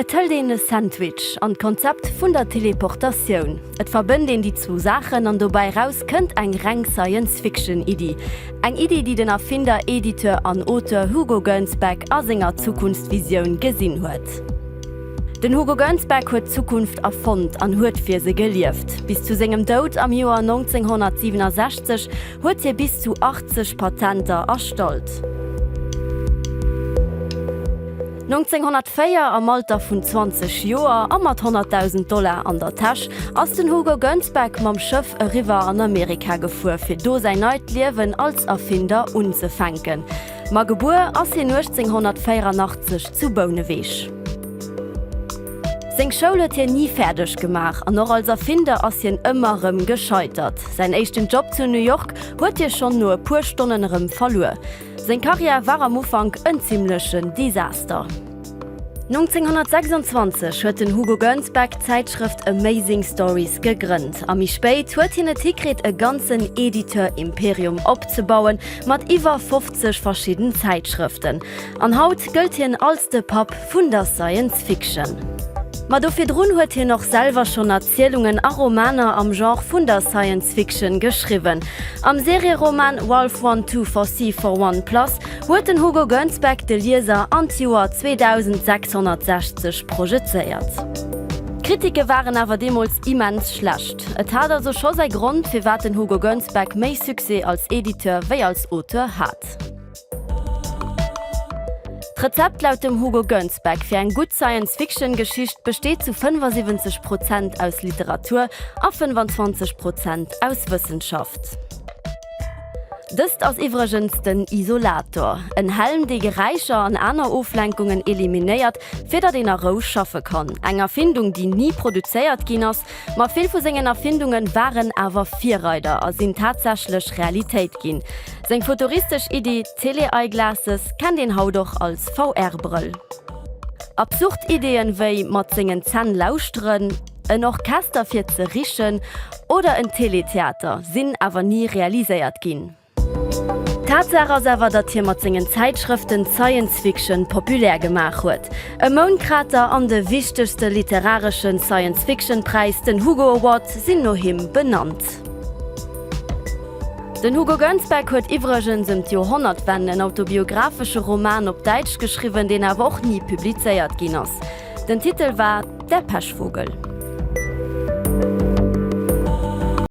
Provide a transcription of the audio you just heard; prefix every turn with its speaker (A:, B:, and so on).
A: tell den Sandwich an Konzept vun der Teleportation. Et verbënden die zwei Sachen an dobei raus kënnt eng Rang Science-Fiction-Idee. Eng Idee, die den Erfinder, Editor an Autor Hugo Gernsback a senger Zukunftsvision gesinn huet. Den Hugo Gernsback huet Zukunft erfund an huet fir se gelieft. Bis zu segem Tod am Joar 1967 huet hier bis zu 80 Patenter erstollt. 1904 am Alter vun 20 Joer a mat $100.000 an der Tasche ass den Hugo Gernsback mam Schëff e River an Amerika gefuer, fir do sei neit Liewen als Erfinder unzefänken. Ma Geburt ass hin 1884 zu Bounewich. Seng Schoul huet hier nie fertig gemacht, an noch als Erfinder ass hien ëmmerem gescheitert. Sein echten Job zu New York huet hier schon nur puer Stundenrem verloren. Sein Karriere war am Anfang ein ziemlichen Desaster. 1926 huet den Hugo Gernsback Zeitschrift Amazing Stories gegründet. Am spät huet hin et Tikret e ganzen Editor-Imperium abzubauen, mat iwwer 50 verschiedenen Zeitschriften. An Haut gilt hin als de Pap vun der Science Fiction. Ma dofir drun huet hier noch selber schon Erzählungen a Romaner am Genre vun der Science Fiction geschrieben. Am Serieroman Wolf 124441+ huet den Hugo Gernsback de Leser an Joar 2660 projiziert. Kritiker waren aber demals immens schlecht. Et hat also schon sei Grund, für wat den Hugo Gernsback méi Succès als Editor wie als Autor hat. Das Rezept laut dem Hugo Gernsback für eine gute Science-Fiction-Geschichte besteht zu 75% aus Literatur und 25% aus Wissenschaft. Das ist als übrigens den Isolator, ein Helm, der Gereicher an anderen Auflenkungen eliminiert, für den er raus schaffen kann. Eine Erfindung, die nie produziert ging, aber viele von seinen Erfindungen waren aber Vierräder und sind tatsächlich Realität gehen. Seine futuristische Idee Tele-Eyeglasses kann den Haut doch als VR-Brill. Absurd-Ideen wie mit seinen Zähnen lauschen, ein Orchester für zu riechen oder ein Teletheater sind aber nie realisiert gehen. Tatsache selber, dass hier mit seinen Zeitschriften Science Fiction populär gemacht wird. Ein Mondkrater an den wichtigsten literarischen Science Fiction Preis, den Hugo Award, sind nach ihm benannt. Den Hugo Gernsback hat übrigens im Jahrhundertwende einen autobiografischen Roman auf Deutsch geschrieben, den aber auch nie publiziert ging. Der Titel war Der Pechvogel.